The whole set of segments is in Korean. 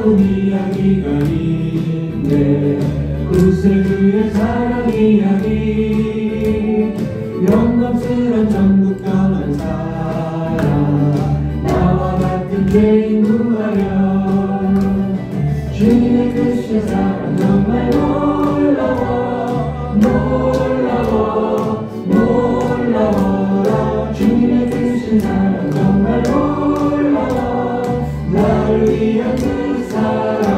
아름다운 이야기가 있네. 글쎄 그의 사랑 이야기, 영광스런 천국 떠난 사랑, 나와 같은 죄인 구하려. 주님의 크신 사랑 정말 놀라워, 놀라워, 놀라워라. 주님의 크신 사랑 정말 놀라워, 나를 위한 그 사랑.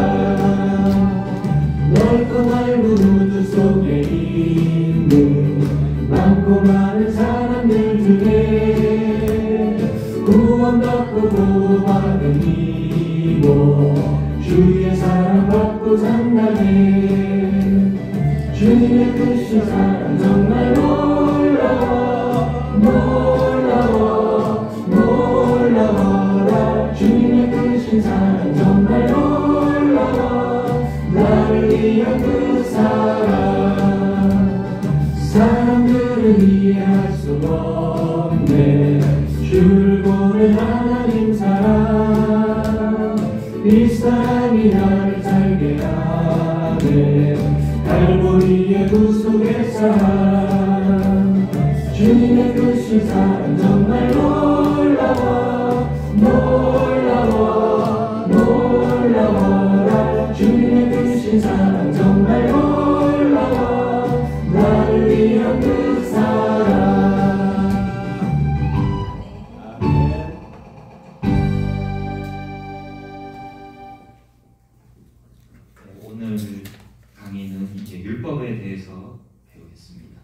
넓고 넓은 우주 속에 있는 많고 많은 사람들 중에 구원받고 보호받은 이모, 주의 사랑받고 산다네. 주님의 크신 사랑 정말 놀라워, 놀라워, 놀라워라. 주님의 크신 사랑 정말 놀라워, 나를 위한 그 사랑. 사람들은 이해할 수 없네, 주를 보는 하나님 사랑. 이 사랑이 나를 살게 하네, 갈보리의 구속의 사랑. 주님의 크신 사랑 정말 놀라워, 놀라워, 놀라워라. 주님의 크신 사랑 정말 놀라워, 나를 위한 그 사랑. 오늘 강의는 이제 율법에 대해서 배우겠습니다.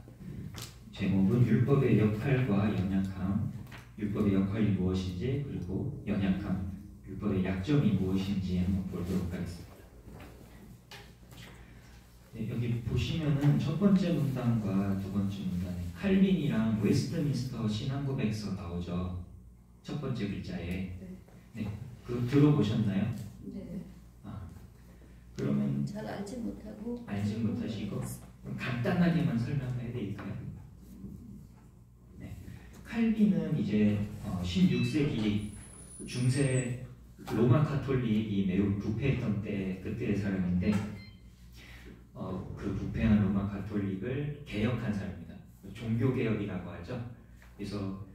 제목은 율법의 역할과 연약함, 율법의 역할이 무엇인지, 그리고 연약함, 율법의 약점이 무엇인지 한번 보도록 하겠습니다. 네, 여기 보시면은 첫 번째 문단과 두 번째 문단에 칼빈이랑 웨스트민스터 신앙고백서 나오죠. 첫 번째 글자에. 네, 그거 들어보셨나요? 네. 그러면 잘 알지 못하고 못하시고 그럼 간단하게만 설명해야 될까요? 네, 칼빈은 이제 16세기 중세 로마 카톨릭이 매우 부패했던 그때의 사람인데 그 부패한 로마 카톨릭을 개혁한 사람입니다. 종교개혁이라고 하죠. 그래서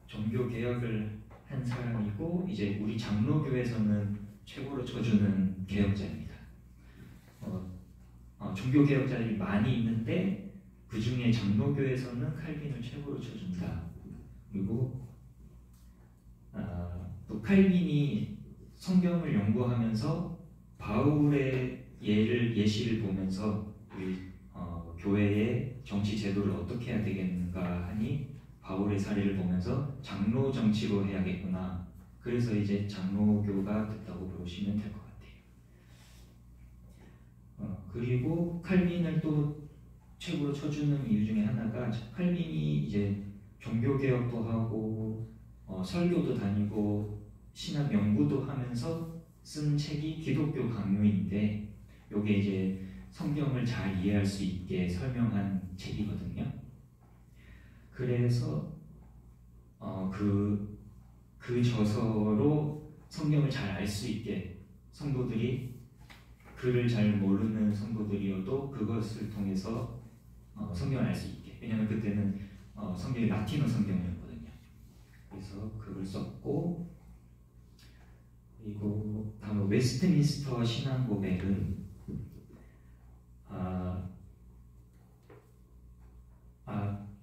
종교개혁을 한 사람이고 이제 우리 장로교에서는 최고로 쳐주는 개혁자입니다. 종교개혁자들이 많이 있는데 그 중에 장로교에서는 칼빈을 최고로 쳐준다. 그리고 또 칼빈이 성경을 연구하면서 바울의 예시를 보면서 우리 교회의 정치 제도를 어떻게 해야 되겠는가 하니 바울의 사례를 보면서 장로 정치로 해야겠구나. 그래서 이제 장로교가 됐다고 보시면 될 것 같아요. 그리고 칼빈을 또 최고로 쳐주는 이유 중에 하나가 칼빈이 이제 종교개혁도 하고 설교도 다니고 신학 연구도 하면서 쓴 책이 기독교 강요인데 이게 이제 성경을 잘 이해할 수 있게 설명한 책이거든요. 그래서 그 저서로 성경을 잘 알 수 있게 성도들이 글을 잘 모르는 성도들이어도 그것을 통해서 성경을 알 수 있게. 왜냐하면 그때는 성경이 라틴어 성경이었거든요. 그래서 그걸 썼고, 그리고 다음 웨스트민스터 신앙고백은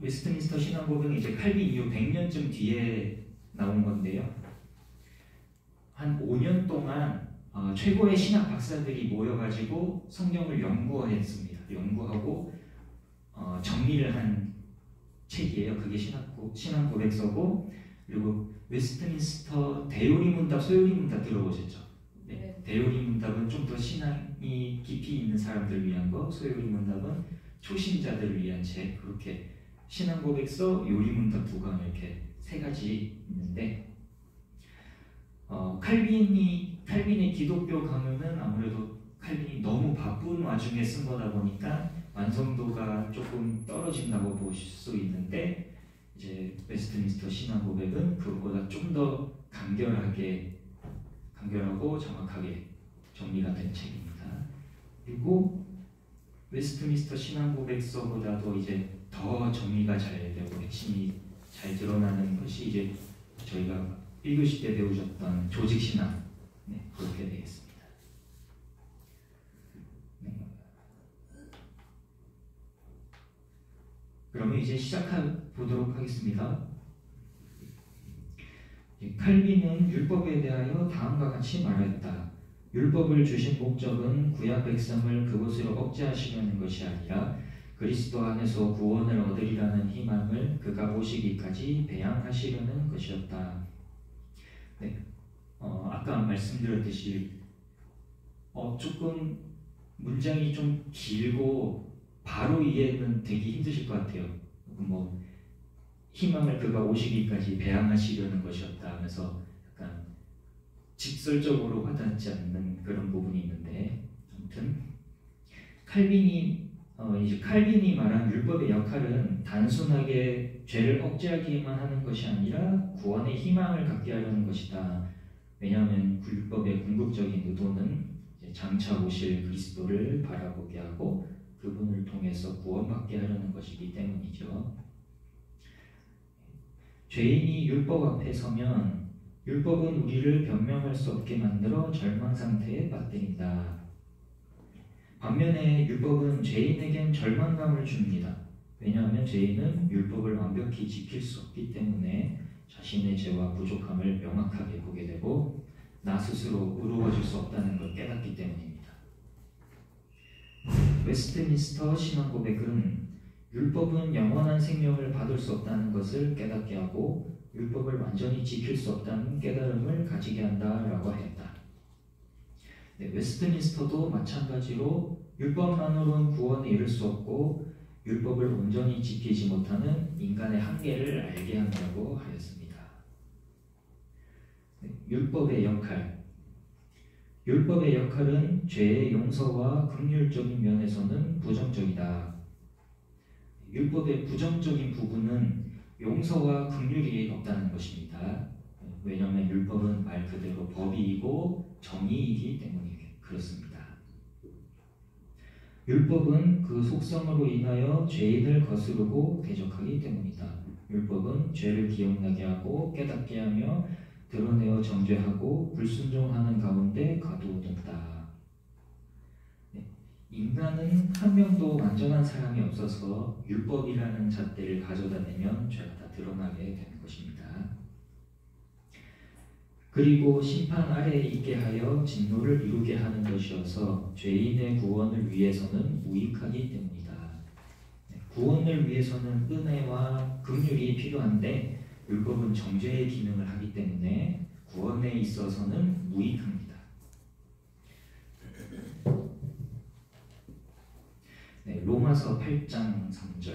웨스트민스터 신앙고백은 이제 칼빈 이후 100년쯤 뒤에 나온 건데요. 한 5년 동안 최고의 신학 박사들이 모여가지고 성경을 연구했습니다. 연구하고 정리를 한 책이에요. 그게 신앙고백서고, 그리고 웨스트민스터 대요리문답, 소요리문답 들어보셨죠? 네. 대요리문답은 좀 더 신앙이 깊이 있는 사람들을 위한 거, 소요리문답은 초신자들을 위한 책. 그렇게 신앙고백서, 요리문답 두 권 이렇게 세 가지 있는데 칼빈의 기독교 강요는 아무래도 칼빈이 너무 바쁜 와중에 쓴 거다 보니까 완성도가 조금 떨어진다고 보실 수 있는데, 이제 웨스트민스터 신앙고백은 그것보다 좀 더 간결하고 정확하게 정리가 된 책입니다. 그리고 웨스트민스터 신앙고백서보다도 이제 더 정리가 잘 되고 핵심이 잘 드러나는 것이 이제 저희가 1교시 때 배우셨던 조직신앙, 그렇게 되겠습니다. 그러면 이제 시작해보도록 하겠습니다. 칼빈은 율법에 대하여 다음과 같이 말했다. 율법을 주신 목적은 구약 백성을 그곳으로 억제하시려는 것이 아니라 그리스도 안에서 구원을 얻으리라는 희망을 그가 오시기까지 배양하시려는 것이었다. 아까 말씀드렸듯이 조금 문장이 좀 길고 바로 이해는 되기 힘드실 것 같아요. 희망을 그가 오시기까지 배양하시려는 것이었다 하면서 약간 직설적으로 와닿지 않는 그런 부분이 있는데, 아무튼 칼빈이 말한 율법의 역할은 단순하게 죄를 억제하기만 하는 것이 아니라 구원의 희망을 갖게 하려는 것이다. 왜냐하면 율법의 궁극적인 의도는 장차 오실 그리스도를 바라보게 하고 그분을 통해서 구원받게 하려는 것이기 때문이죠. 죄인이 율법 앞에 서면 율법은 우리를 변명할 수 없게 만들어 절망 상태에 빠뜨린다. 반면에 율법은 죄인에겐 절망감을 줍니다. 왜냐하면 죄인은 율법을 완벽히 지킬 수 없기 때문에 자신의 죄와 부족함을 명확하게 보게 되고 나 스스로 의로워질 수 없다는 걸 깨닫기 때문입니다. 웨스트민스터 신앙고백은 율법은 영원한 생명을 받을 수 없다는 것을 깨닫게 하고 율법을 완전히 지킬 수 없다는 깨달음을 가지게 한다라고 했다. 웨스트민스터도 마찬가지로 율법만으로는 구원에 이를 수 없고 율법을 온전히 지키지 못하는 인간의 한계를 알게 한다고 하였습니다. 율법의 역할. 율법의 역할은 죄의 용서와 긍휼적인 면에서는 부정적이다. 율법의 부정적인 부분은 용서와 긍휼이 없다는 것입니다. 왜냐하면 율법은 말 그대로 법이고 정의이기 때문에 그렇습니다. 율법은 그 속성으로 인하여 죄인을 거스르고 대적하기 때문이다. 율법은 죄를 기억나게 하고 깨닫게 하며 드러내어 정죄하고 불순종하는 가운데 가두어둔다. 인간은 한 명도 완전한 사람이 없어서 율법이라는 잣대를 가져다 대면 죄가 다 드러나게 되는 것입니다. 그리고 심판 아래에 있게 하여 진노를 이루게 하는 것이어서 죄인의 구원을 위해서는 무익하기 때문이다. 구원을 위해서는 은혜와 긍휼이 필요한데 율법은 정죄의 기능을 하기 때문에 구원에 있어서는 무익합니다. 로마서 8장 3절.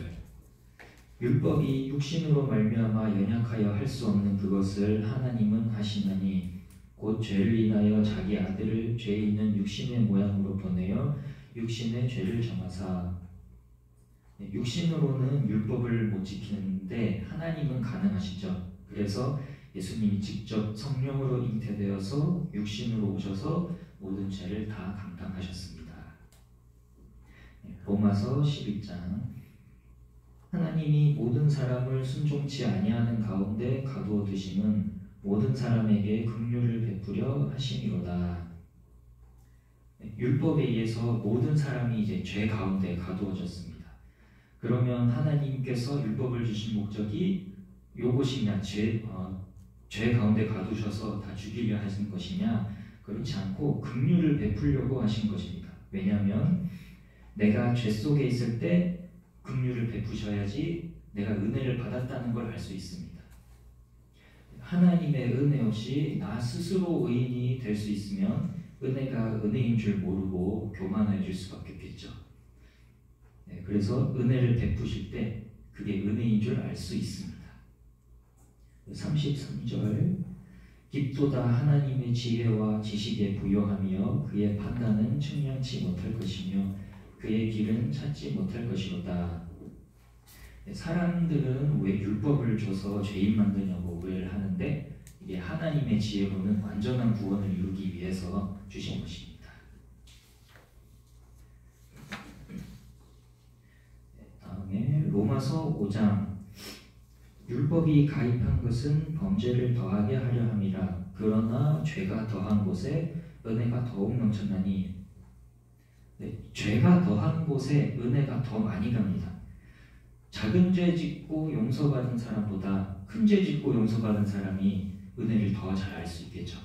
율법이 육신으로 말미암아 연약하여 할 수 없는 그것을 하나님은 하시나니 곧 죄를 인하여 자기 아들을 죄 있는 육신의 모양으로 보내어 육신의 죄를 정하사. 육신으로는 율법을 못 지키는데 하나님은 가능하시죠. 그래서 예수님이 직접 성령으로 잉태되어서 육신으로 오셔서 모든 죄를 다 감당하셨습니다. 로마서 11장. 하나님이 모든 사람을 순종치 아니하는 가운데 가두어 두심은 모든 사람에게 긍휼을 베푸려 하심이로다. 율법에 의해서 모든 사람이 이제 죄 가운데 가두어졌습니다. 그러면 하나님께서 율법을 주신 목적이 요것이냐, 죄 가운데 가두셔서 다 죽이려 하신 것이냐? 그렇지 않고 긍휼을 베풀려고 하신 것입니다. 왜냐하면 내가 죄 속에 있을 때 긍휼을 베푸셔야지 내가 은혜를 받았다는 걸 알 수 있습니다. 하나님의 은혜 없이 나 스스로 의인이 될 수 있으면 은혜가 은혜인 줄 모르고 교만해질 수밖에 없겠죠. 그래서 은혜를 베푸실 때 그게 은혜인 줄 알 수 있습니다. 33절. 깊도다 하나님의 지혜와 지식에 부요하며 그의 판단은 측량치 못할 것이며 그의 길은 찾지 못할 것이로다. 사람들은 왜 율법을 줘서 죄인 만드냐고 오해를 하는데 이게 하나님의 지혜로는 완전한 구원을 이루기 위해서 주신 것입니다. 로마서 5장 율법이 가입한 것은 범죄를 더하게 하려 함이라. 그러나 죄가 더한 곳에 은혜가 더욱 넘쳤나니. 네, 죄가 더한 곳에 은혜가 더 많이 갑니다. 작은 죄 짓고 용서받은 사람보다 큰 죄 짓고 용서받은 사람이 은혜를 더 잘 알 수 있겠죠.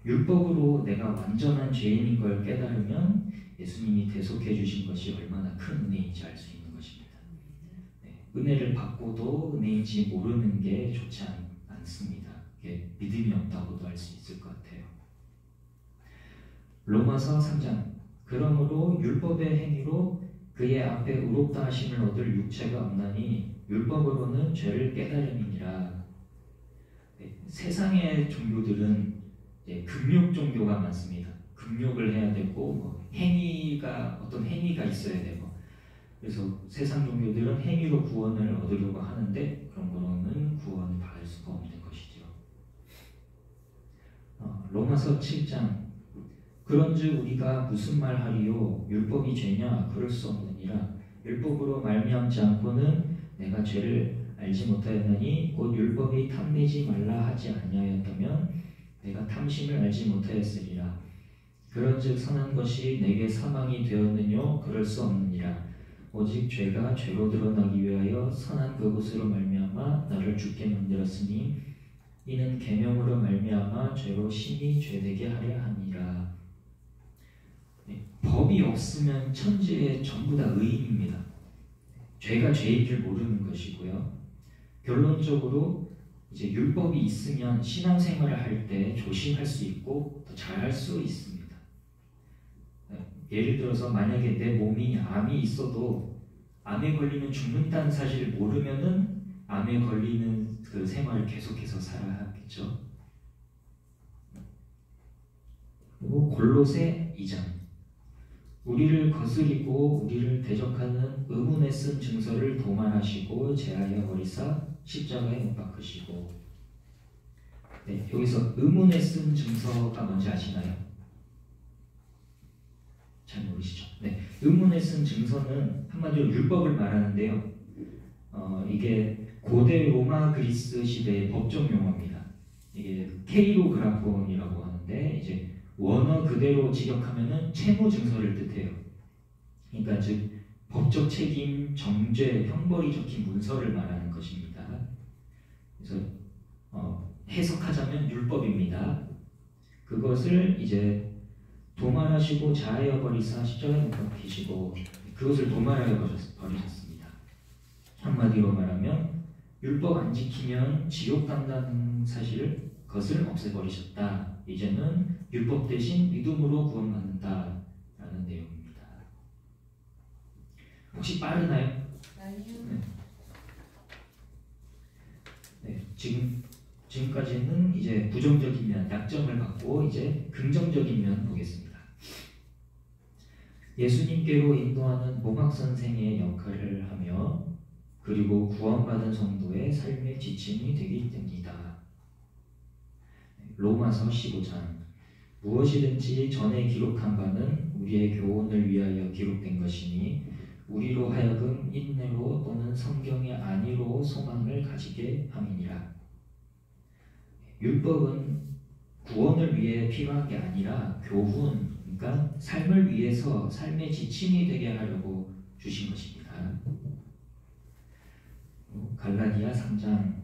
율법으로 내가 완전한 죄인인 걸 깨달으면 예수님이 대속해 주신 것이 얼마나 큰 은혜인지 알 수 있는 것입니다. 네, 은혜를 받고도 은혜인지 모르는 게 좋지 않습니다. 이게 믿음이 없다고도 알 수 있을 것 같아요. 로마서 3장 그러므로 율법의 행위로 그의 앞에 의롭다 하심을 얻을 육체가 없나니 율법으로는 죄를 깨달음이니라. 네, 세상의 종교들은 금욕 종교가 많습니다. 금욕을 해야 되고 어떤 행위가 있어야 되고, 그래서 세상 종교들은 행위로 구원을 얻으려고 하는데 그런 거로는 구원을 받을 수가 없는 것이죠. 로마서 7장 그런즉 우리가 무슨 말하리요? 율법이 죄냐? 그럴 수 없느니라. 율법으로 말미암지 않고는 내가 죄를 알지 못하였나니 곧 율법이 탐내지 말라 하지 아니하였다면 내가 탐심을 알지 못하였으리라. 그런즉 선한 것이 내게 사망이 되었느뇨? 그럴 수 없느니라. 오직 죄가 죄로 드러나기 위하여 선한 그것으로 말미암아 나를 죽게 만들었으니 이는 계명으로 말미암아 죄로 심히 죄되게 하려 함이라. 법이 없으면 천지에 전부 다 의인입니다. 죄가 죄인 줄 모르는 것이고요. 결론적으로 이제 율법이 있으면 신앙생활을 할 때 조심할 수 있고 더 잘할 수 있습니다. 예를 들어서 만약에 내 몸이 암이 있어도 암에 걸리면 죽는다는 사실을 모르면은 암에 걸리는 그 생활을 계속해서 살아야겠죠. 그리고 골로새 2장 우리를 거스리고 우리를 대적하는 의문에 쓴 증서를 도말하시고 제하여 버리사 십자가에 못 박으시고. 네, 여기서 의문에 쓴 증서가 뭔지 아시나요? 잘 모르시죠? 네, 의문에 쓴 증서는 한마디로 율법을 말하는데요. 이게 고대 로마 그리스 시대의 법정 용어입니다. 이게 케이로그라폰이라고 하는데 이제 원어 그대로 직역하면은 채무 증서를 뜻해요. 그러니까 즉 법적 책임, 정죄, 형벌이 적힌 문서를 말하는 것입니다. 그래서 해석하자면 율법입니다. 그것을 이제 도말하시고 자하여 버리사 십자가에 못 박히시고 그것을 도말하여 버리셨습니다. 한마디로 말하면 율법 안 지키면 지옥 간다는 사실을 그것을 없애버리셨다. 이제는 율법 대신 믿음으로 구원받는다 라는 내용입니다. 혹시 빠르나요? 아니요. 네, 지금까지는 이제 부정적인 면, 약점을 받고 이제 긍정적인 면 보겠습니다. 예수님께로 인도하는 몽학 선생의 역할을 하며 그리고 구원받은 성도의 삶의 지침이 되기 됩니다. 로마서 15장 무엇이든지 전에 기록한 바는 우리의 교훈을 위하여 기록된 것이니 우리로 하여금 인내로 또는 성경의 안위로 소망을 가지게 함이니라. 율법은 구원을 위해 필요한 게 아니라 교훈, 그러니까 삶을 위해서 삶의 지침이 되게 하려고 주신 것입니다. 갈라디아 3장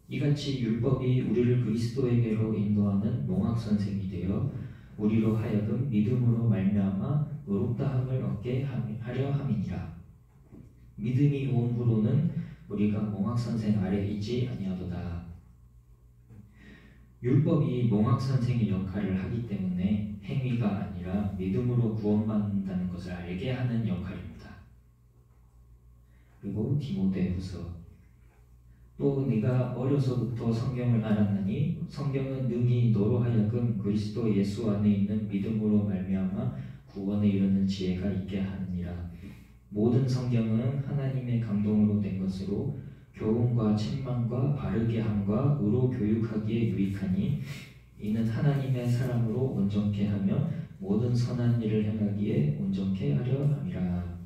이같이 율법이 우리를 그리스도에게로 인도하는 몽학 선생이 되어 우리로 하여금 믿음으로 말미암아 의롭다함을 얻게 하려 함이니라. 믿음이 온 후로는 우리가 몽학 선생 아래 있지 아니하도다. 율법이 몽학 선생의 역할을 하기 때문에 행위가 아니라 믿음으로 구원받는다는 것을 알게 하는 역할입니다. 그리고 디모데후서 또 네가 어려서부터 성경을 알았나니 성경은 능히 너로 하여금 그리스도 예수 안에 있는 믿음으로 말미암아 구원에 이르는 지혜가 있게 하느니라. 모든 성경은 하나님의 감동으로 된 것으로 교훈과 책망과 바르게 함과 의로 교육하기에 유익하니 이는 하나님의 사람으로 온전케 하며 모든 선한 일을 행하기에 온전케 하려 함이라.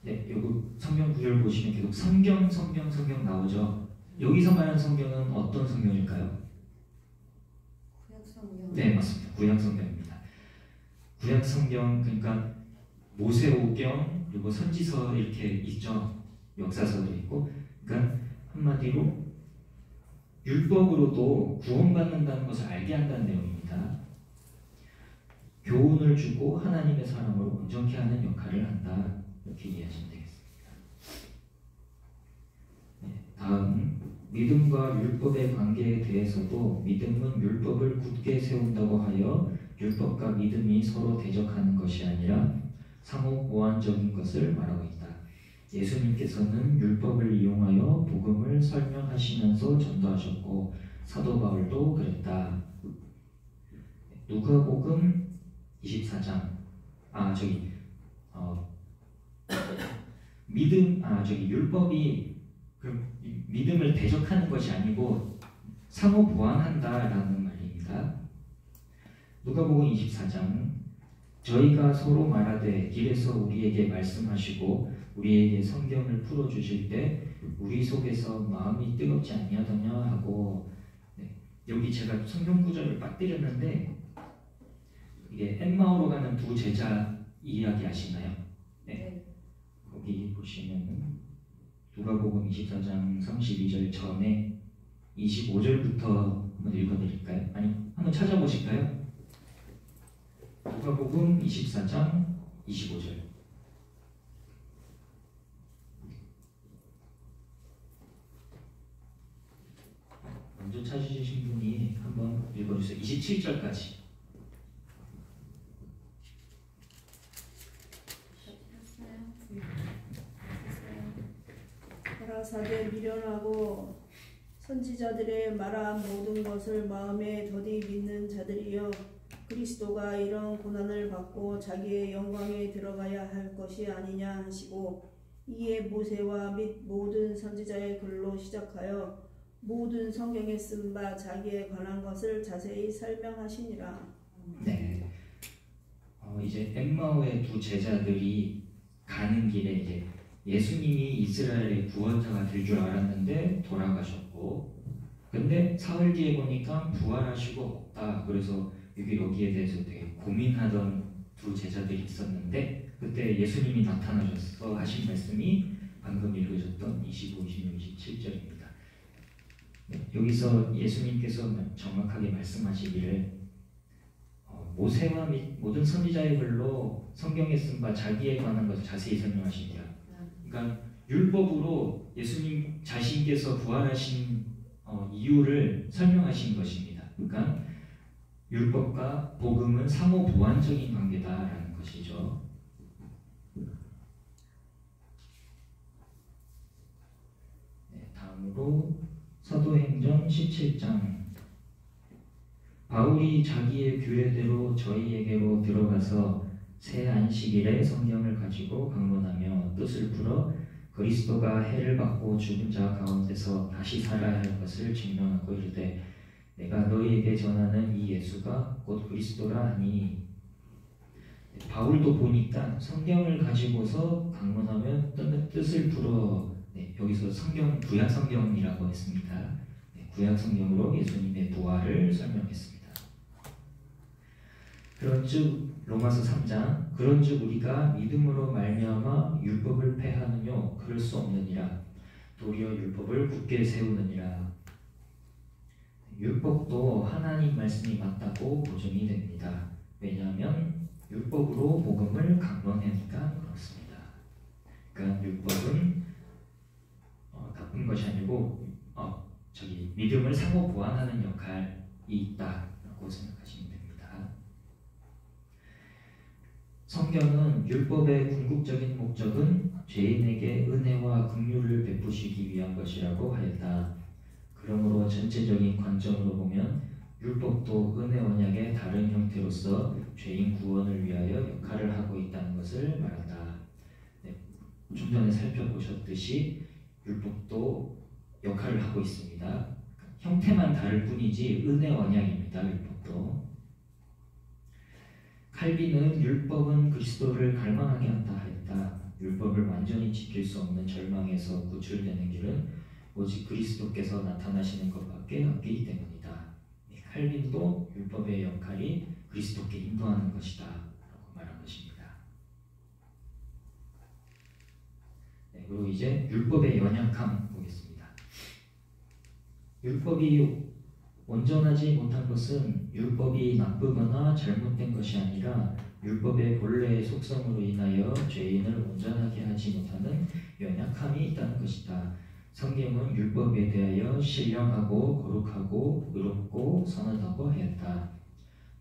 네, 요거 성경 구절 보시면 계속 성경 나오죠. 여기서 말하는 성경은 어떤 성경일까요? 구약 성경. 네, 맞습니다. 구약 성경입니다. 구약 성경 그러니까 모세오경 그리고 선지서 이렇게 있죠. 역사서도 있고. 그러니까 한마디로 율법으로도 구원받는다는 것을 알게 한다는 내용입니다. 교훈을 주고 하나님의 사람으로 온전케 하는 역할을 한다. 이렇게 이해하시면 되겠습니다. 네, 다음 믿음과 율법의 관계에 대해서도 믿음은 율법을 굳게 세운다고 하여 율법과 믿음이 서로 대적하는 것이 아니라 상호 보완적인 것을 말하고 있다. 예수님께서는 율법을 이용하여 복음을 설명하시면서 전도하셨고 사도 바울도 그랬다. 누가복음 24장 율법이 믿음을 대적하는 것이 아니고 상호 보완한다라는 말입니다. 누가복음 24장 저희가 서로 말하되 길에서 우리에게 말씀하시고 우리에게 성경을 풀어주실 때 우리 속에서 마음이 뜨겁지 아니하더냐 하고. 네, 여기 제가 성경 구절을 빠뜨렸는데 이게 엠마오로 가는 두 제자 이야기 아시나요? 네. 거기 보시면은 누가복음 24장 32절 전에 25절부터 한번 읽어드릴까요? 아니 한번 찾아보실까요? 누가복음 24장 25절. 먼저 찾으신 분이 한번 읽어주세요. 27절까지. 가라사대 미련하고 선지자들의 말한 모든 것을 마음에 더디 믿는 자들이여 그리스도가 이런 고난을 받고 자기의 영광에 들어가야 할 것이 아니냐 하시고 이에 모세와 및 모든 선지자의 글로 시작하여 모든 성경에 쓴 바 자기에 관한 것을 자세히 설명하시니라. 네. 이제 엠마오의 두 제자들이 가는 길에 이제 예수님이 이스라엘의 구원자가 될 줄 알았는데 돌아가셨고, 근데 사흘 뒤에 보니까 부활하시고 없다. 그래서 여기에 대해서 되게 고민하던 두 제자들이 있었는데 그때 예수님이 나타나셔서 하신 말씀이 방금 읽으셨던 25, 26, 27절입니다. 네, 여기서 예수님께서 정확하게 말씀하시기를 모세와 및 모든 선지자의 글로 성경에 쓴 바 자기에 관한 것을 자세히 설명하십니다. 그러니까 율법으로 예수님 자신께서 부활하신 이유를 설명하신 것입니다. 그러니까 율법과 복음은 상호 보완적인 관계다라는 것이죠. 네, 다음으로 사도행전 17장. 바울이 자기의 규례대로 저희에게로 들어가서 새 안식일에 성경을 가지고 강론하며 뜻을 풀어 그리스도가 해를 받고 죽은 자 가운데서 다시 살아야 할 것을 증명하고 이르되 내가 너희에게 전하는 이 예수가 곧 그리스도라 하니. 바울도 보니까 성경을 가지고서 강론하면 뜻을 풀어. 네, 여기서 성경 구약 성경이라고 했습니다. 네, 구약 성경으로 예수님의 부활을 설명했습니다. 그런즉 로마서 3장 그런즉 우리가 믿음으로 말미암아 율법을 폐하느뇨 그럴 수 없느니라. 도리어 율법을 굳게 세우느니라. 율법도 하나님 말씀이 맞다고 보증이 됩니다. 왜냐하면 율법으로 복음을 강론하니까 그렇습니다. 그러니까 율법은 나쁜 것이 아니고 믿음을 상호 보완하는 역할이 있다라고 생각하시면 됩니다. 성경은 율법의 궁극적인 목적은 죄인에게 은혜와 긍휼을 베푸시기 위한 것이라고 하였다. 그러므로 전체적인 관점으로 보면 율법도 은혜 언약의 다른 형태로서 죄인 구원을 위하여 역할을 하고 있다는 것을 말한다. 네, 좀 전에 살펴보셨듯이 율법도 역할을 하고 있습니다. 형태만 다를 뿐이지 은혜 언약입니다. 율법도. 칼빈은 율법은 그리스도를 갈망하게 한다 하였다. 율법을 완전히 지킬 수 없는 절망에서 구출되는 길은 오직 그리스도께서 나타나시는 것밖에 없기 때문이다. 칼빈도 율법의 역할이 그리스도께 인도하는 것이다 라고 말한 것입니다. 네, 그리고 이제 율법의 연약함 보겠습니다. 율법이 온전하지 못한 것은 율법이 나쁘거나 잘못된 것이 아니라 율법의 본래의 속성으로 인하여 죄인을 온전하게 하지 못하는 연약함이 있다는 것이다. 성경은 율법에 대하여 신령하고 거룩하고 의롭고 선하다고 하였다.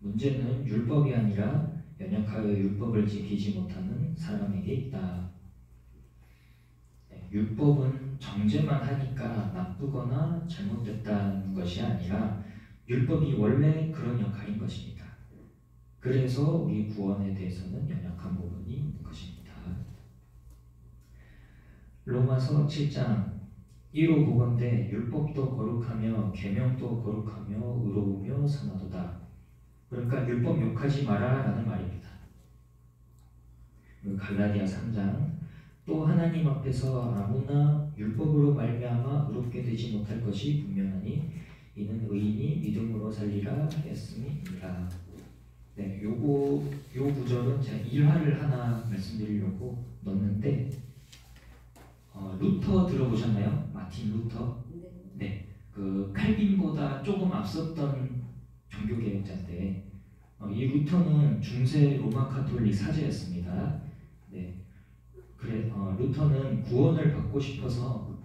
문제는 율법이 아니라 연약하여 율법을 지키지 못하는 사람에게 있다. 율법은 정죄만 하니까 나쁘거나 잘못됐다는 것이 아니라 율법이 원래 그런 역할인 것입니다. 그래서 우리 구원에 대해서는 연약한 부분이 있는 것입니다. 로마서 7장 1호 보건대 율법도 거룩하며 계명도 거룩하며 의로우며 선하도다. 그러니까 율법 욕하지 마라 라는 말입니다. 갈라디아 3장 또 하나님 앞에서 아무나 율법으로 말미암아 의롭게 되지 못할 것이 분명하니 이는 의인이 믿음으로 살리라 하였음이니라. 네, 요 구절은 제가 일화를 하나 말씀드리려고 넣었는데 루터 들어보셨나요? 마틴 루터? 네, 그 칼빈보다 조금 앞섰던 종교개혁자인데 이 루터는 중세 로마 가톨릭 사제였습니다. 네, 루터는 구원을 받고 싶어서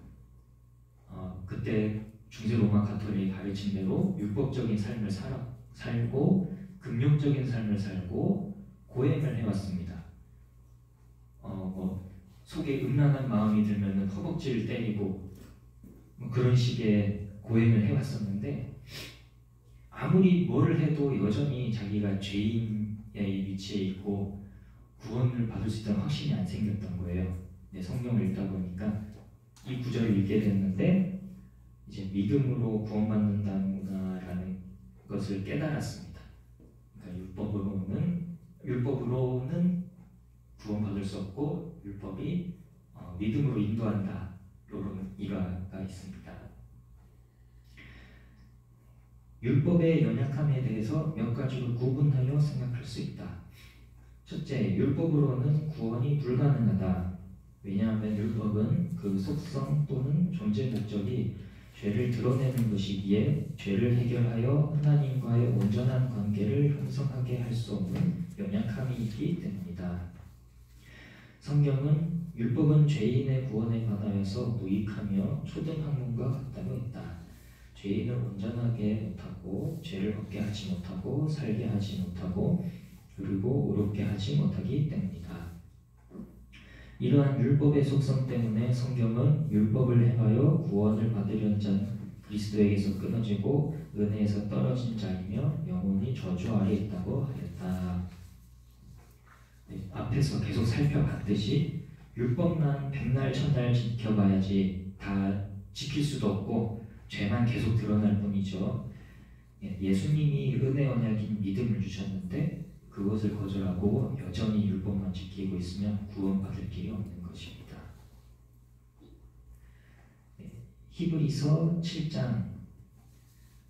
그때 중세 로마 가톨릭이 가르친 대로 율법적인 삶을 살고 금욕적인 삶을 살고 고행을 해왔습니다. 속에 음란한 마음이 들면 허벅지를 때리고 그런 식의 고행을 해왔었는데 아무리 뭘 해도 여전히 자기가 죄인의 위치에 있고 구원을 받을 수 있다는 확신이 안 생겼던 거예요. 네, 성경을 읽다 보니까 이 구절을 읽게 됐는데 이제 믿음으로 구원받는다라는 것을 깨달았습니다. 그러니까 율법으로는 구원받을 수 없고 율법이 믿음으로 인도한다. 이런 일화가 있습니다. 율법의 연약함에 대해서 몇 가지로 구분하여 생각할 수 있다. 첫째, 율법으로는 구원이 불가능하다. 왜냐하면 율법은 그 속성 또는 존재 목적이 죄를 드러내는 것이기에 죄를 해결하여 하나님과의 온전한 관계를 형성하게 할 수 없는 연약함이 있기 때문이다. 성경은 율법은 죄인의 구원에 관하여서 무익하며 초등학문과 같다고 했다. 죄인을 온전하게 못하고 죄를 벗게 하지 못하고 살게 하지 못하고 그리고 의롭게 하지 못하기 때문이다. 이러한 율법의 속성 때문에 성경은 율법을 행하여 구원을 받으려는 자는 그리스도에게서 끊어지고 은혜에서 떨어진 자이며 영혼이 저주 아래 있다고 하였다. 네, 앞에서 계속 살펴봤듯이 율법만 백날 천날 지켜봐야지 다 지킬 수도 없고 죄만 계속 드러날 뿐이죠. 예수님이 은혜 언약인 믿음을 주셨는데 그것을 거절하고 여전히 율법만 지키고 있으면 구원받을 길이 없는 것입니다. 히브리서 7장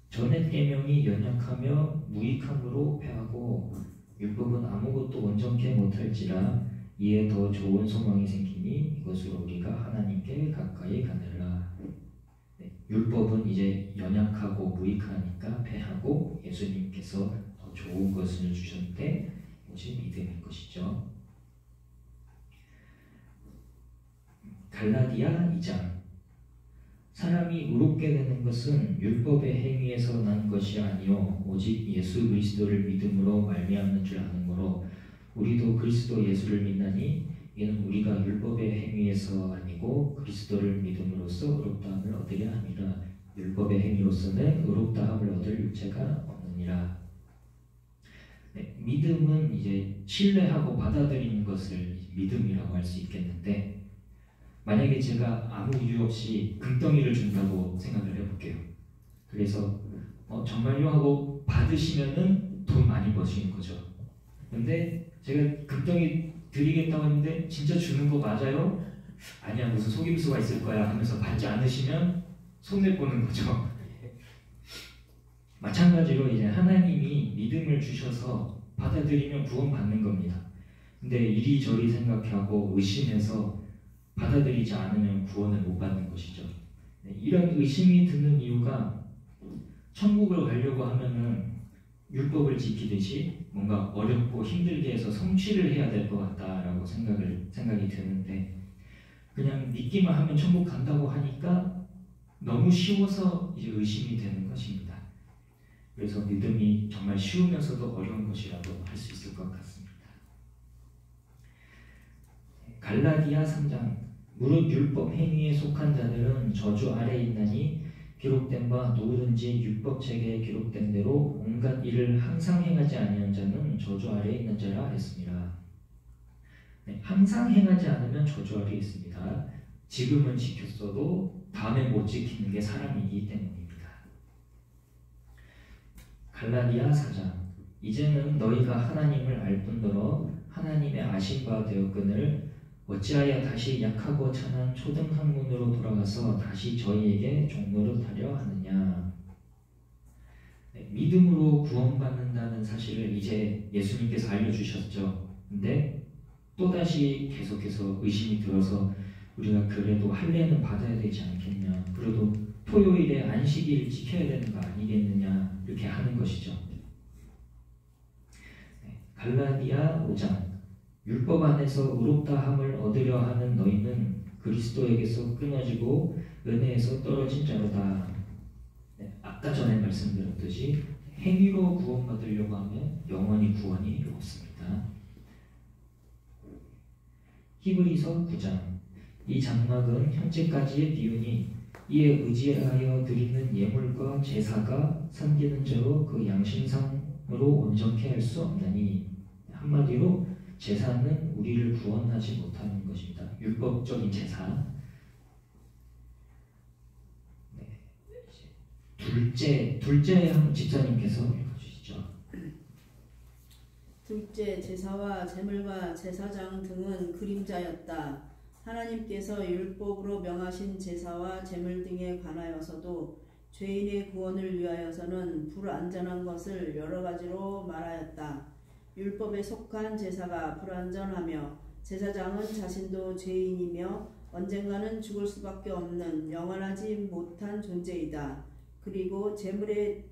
전의 계명이 연약하며 무익함으로 패하고 율법은 아무것도 온전케 못할지라 이에 더 좋은 소망이 생기니 이것으로 우리가 하나님께 가까이 가느라. 율법은 이제 연약하고 무익하니까 패하고 예수님께서 더 좋은 것을 주셨는데 오직 믿음인 것이죠. 갈라디아 2장 사람이 의롭게 되는 것은 율법의 행위에서 난 것이 아니요 오직 예수 그리스도를 믿음으로 말미암는 줄 아는 거로 우리도 그리스도 예수를 믿나니 이는 우리가 율법의 행위에서 아니고 그리스도를 믿음으로써 의롭다함을 얻으려 함이라. 율법의 행위로서는 의롭다함을 얻을 유체가 없느니라. 네, 믿음은 이제 신뢰하고 받아들이는 것을 믿음이라고 할 수 있겠는데 만약에 제가 아무 이유 없이 금덩이를 준다고 생각을 해볼게요. 그래서 정말요 하고 받으시면은 돈 많이 버시는 거죠. 근데 제가 금덩이 드리겠다고 했는데 진짜 주는 거 맞아요? 아니야, 무슨 속임수가 있을 거야 하면서 받지 않으시면 손해보는 거죠. 마찬가지로 이제 하나님이 믿음을 주셔서 받아들이면 구원받는 겁니다. 근데 이리저리 생각하고 의심해서 받아들이지 않으면 구원을 못 받는 것이죠. 이런 의심이 드는 이유가 천국을 가려고 하면은 율법을 지키듯이 뭔가 어렵고 힘들게 해서 성취를 해야 될 것 같다라고 생각이 드는데, 그냥 믿기만 하면 천국 간다고 하니까 너무 쉬워서 이제 의심이 되는 것입니다. 그래서 믿음이 정말 쉬우면서도 어려운 것이라고 할 수 있을 것 같습니다. 갈라디아 3장, 무릇 율법 행위에 속한 자들은 저주 아래 있나니 기록된 바 누구든지 율법 책에 기록된 대로 온갖 일을 항상 행하지 아니한 자는 저주 아래 있는 자라 했습니다. 네, 항상 행하지 않으면 저주 아래 있습니다. 지금은 지켰어도 다음에 못 지키는 게 사람이기 때문입니다. 갈라디아 4장, 이제는 너희가 하나님을 알 뿐더러 하나님의 아신 바 되었거늘 어찌하여 다시 약하고 찬한 초등 학문으로 돌아가서 다시 저희에게 종노릇하려 하느냐. 네, 믿음으로 구원받는다는 사실을 이제 예수님께서 알려주셨죠. 근데 또다시 계속해서 의심이 들어서 우리가 그래도 할례는 받아야 되지 않겠냐, 그래도 토요일에 안식일을 지켜야 되는 거 아니겠느냐, 이렇게 하는 것이죠. 네, 갈라디아 5장, 율법 안에서 의롭다함을 얻으려 하는 너희는 그리스도에게서 끊어지고 은혜에서 떨어진 자로다. 네, 아까 전에 말씀드렸듯이 행위로 구원받으려고 하면 영원히 구원이 없습니다. 히브리서 9장, 이 장막은 현재까지의 비유니 이에 의지하여 드리는 예물과 제사가 섬기는 죄로 그 양심상으로 온전케 할 수 없나니, 한마디로 제사는 우리를 구원하지 못하는 것입니다. 율법적인 제사. 네. 둘째 한 집사님께서 읽어주시죠. 둘째, 제사와 제물과 제사장 등은 그림자였다. 하나님께서 율법으로 명하신 제사와 제물 등에 관하여서도 죄인의 구원을 위하여서는 불완전한 것을 여러 가지로 말하였다. 율법에 속한 제사가 불완전하며 제사장은 자신도 죄인이며 언젠가는 죽을 수밖에 없는 영원하지 못한 존재이다. 그리고 제물의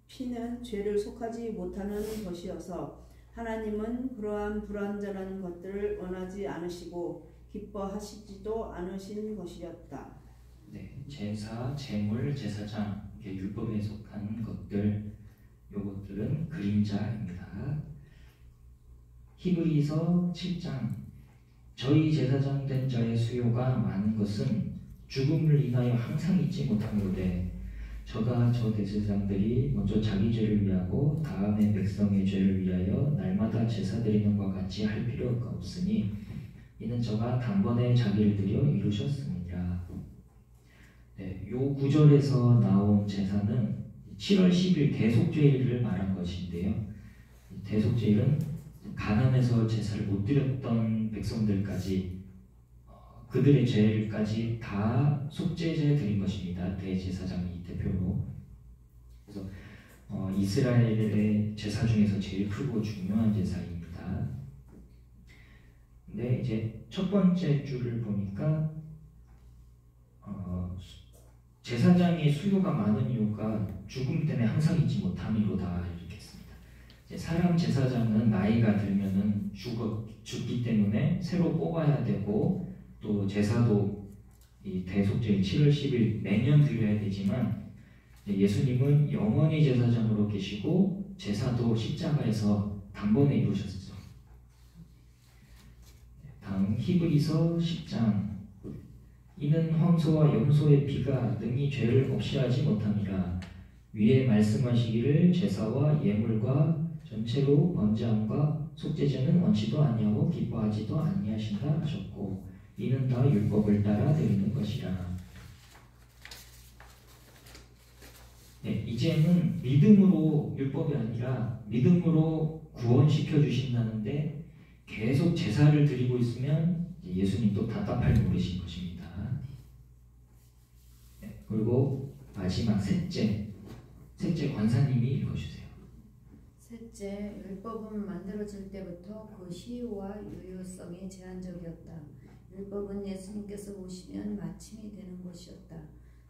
피는 죄를 속하지 못하는 것이어서 하나님은 그러한 불완전한 것들을 원하지 않으시고 기뻐하시지도 않으신 것이었다. 네, 제사, 제물, 제사장, 율법에 속한 것들, 요것들은 그림자입니다. 히브리서 7장, 저희 제사장 된 자의 수요가 많은 것은 죽음을 인하여 항상 잊지 못하노되 저가 저 대제사장들이 먼저 자기 죄를 위하고 다음에 백성의 죄를 위하여 날마다 제사 드리는 것과 같이 할 필요가 없으니 이는 저가 단번에 자기를 드려 이루셨습니다. 네, 요 구절에서 나온 제사는 7월 10일 대속죄일을 말한 것인데요. 대속죄일은 가난해서 제사를 못 드렸던 백성들까지 그들의 죄를까지 다 속죄제 드린 것입니다. 대제사장이 대표로. 그래서 이스라엘의 제사 중에서 제일 크고 중요한 제사입니다. 근데 이제 첫 번째 줄을 보니까 제사장의 수요가 많은 이유가 죽음 때문에 항상 잊지 못함이로다, 이렇게 했습니다. 사람 제사장은 나이가 들면은 죽기 때문에 새로 뽑아야 되고, 또 제사도 이 대속죄일 7월 10일 매년 드려야 되지만 예수님은 영원히 제사장으로 계시고 제사도 십자가에서 단번에 이루셨죠. 다음 히브리서 10장, 이는 황소와 염소의 피가 능히 죄를 없이 하지 못함이라 위에 말씀하시기를 제사와 예물과 전체로 번제함과 속죄제는 원치도 아니하고 기뻐하지도 아니하신다 하셨고 이는 다 율법을 따라 드리는 것이라. 네, 이제는 믿음으로 율법이 아니라 믿음으로 구원시켜 주신다는데 계속 제사를 드리고 있으면 예수님도 답답할 노릇인 것입니다. 네, 그리고 마지막 셋째 권사님이 읽어주세요. 셋째, 율법은 만들어질 때부터 그 시효와 유효성이 제한적이었다. 율법은 예수님께서 오시면 마침이 되는 것이었다.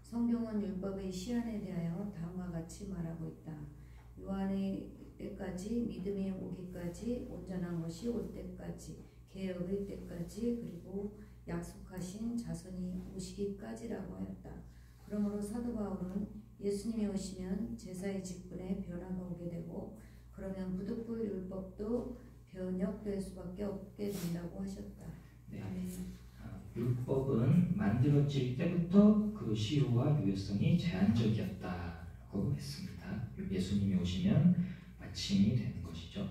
성경은 율법의 시한에 대하여 다음과 같이 말하고 있다. 요한의 때까지, 믿음이 오기까지, 온전한 것이 올 때까지, 개혁의 때까지, 그리고 약속하신 자손이 오시기까지라고 하였다. 그러므로 사도 바울은 예수님이 오시면 제사의 직분에 변화가 오게 되고, 그러면 부득불 율법도 변혁될 수밖에 없게 된다고 하셨다. 네. 율법은 만들어질 때부터 그 시효와 유효성이 제한적이었다고 했습니다. 예수님이 오시면 마침이 되는 것이죠.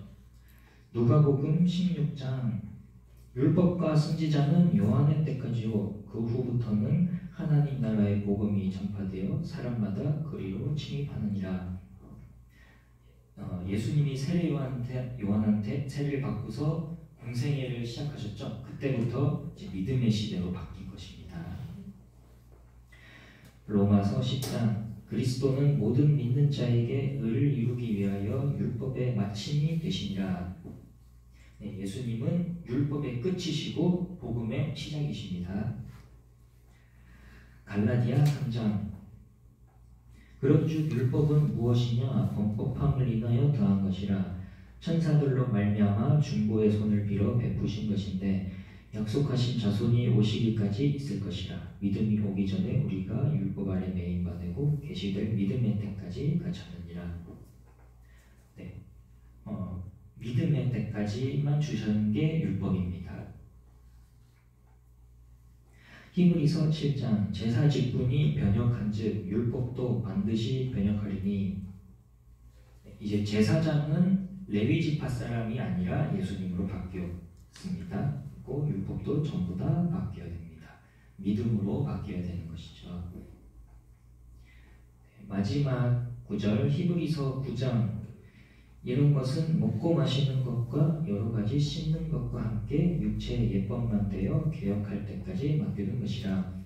누가복음 16장, 율법과 선지자는 요한의 때까지요, 그 후부터는 하나님 나라의 복음이 전파되어 사람마다 그리로 침입하느니라. 예수님이 세례 요한한테 세례를 받고서 공생애를 시작하셨죠. 그때부터 이제 믿음의 시대로 바뀐 것입니다. 로마서 10장, 그리스도는 모든 믿는 자에게 의를 이루기 위하여 율법의 마침이 되시니라. 네, 예수님은 율법의 끝이시고 복음의 시작이십니다. 갈라디아 3장, 그런즉 율법은 무엇이냐? 범법함을 인하여 더한 것이라. 천사들로 말미암아 중보의 손을 빌어 베푸신 것인데 약속하신 자손이 오시기까지 있을 것이라. 믿음이 오기 전에 우리가 율법 아래 매인바 되고 계시될 믿음의 때까지 갇혔느니라. 네, 믿음의 때까지만 주신 게 율법입니다. 히브리서 7장, 제사 직분이 변혁한즉 율법도 반드시 변혁하리니. 이제 제사장은 레위 지파 사람이 아니라 예수님으로 바뀌었습니다. 그리고 율법도 전부 다 바뀌어야 됩니다. 믿음으로 바뀌어야 되는 것이죠. 마지막 구절, 히브리서 9장, 이런 것은 먹고 마시는 것과 여러 가지 씹는 것과 함께 육체의 예법만 되어 개혁할 때까지 맡기는 것이라.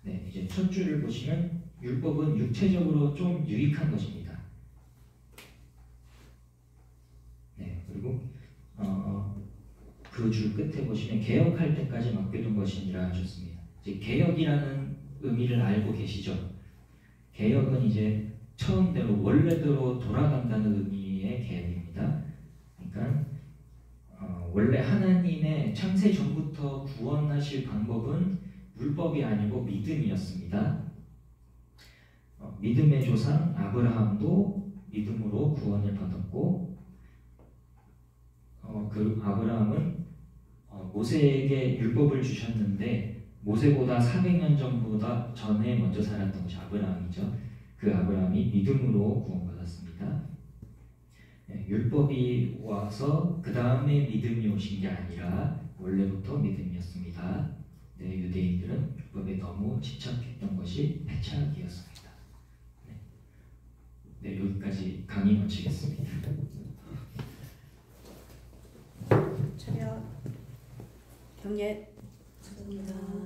네, 이제 첫 줄을 보시면 율법은 육체적으로 좀 유익한 것입니다. 네, 그리고 그 줄 끝에 보시면 개혁할 때까지 맡겨둔 것이니라 하셨습니다. 이제 개혁이라는 의미를 알고 계시죠? 개혁은 이제 처음대로 원래대로 돌아간다는 의미의 개혁입니다. 그러니까 원래 하나님의 창세 전부터 구원하실 방법은 율법이 아니고 믿음이었습니다. 믿음의 조상 아브라함도 믿음으로 구원을 받았고, 그 아브라함은 모세에게 율법을 주셨는데 모세보다 400년 전에 먼저 살았던 것이 아브라함이죠. 그 아브라함이 믿음으로 구원받았습니다. 네, 율법이 와서 그 다음에 믿음이 오신 게 아니라 원래부터 믿음이었습니다. 네, 유대인들은 율법에 너무 집착했던 것이 패착이었습니다. 네, 여기까지 강의 마치겠습니다. 차렷 경례. 감사합니다.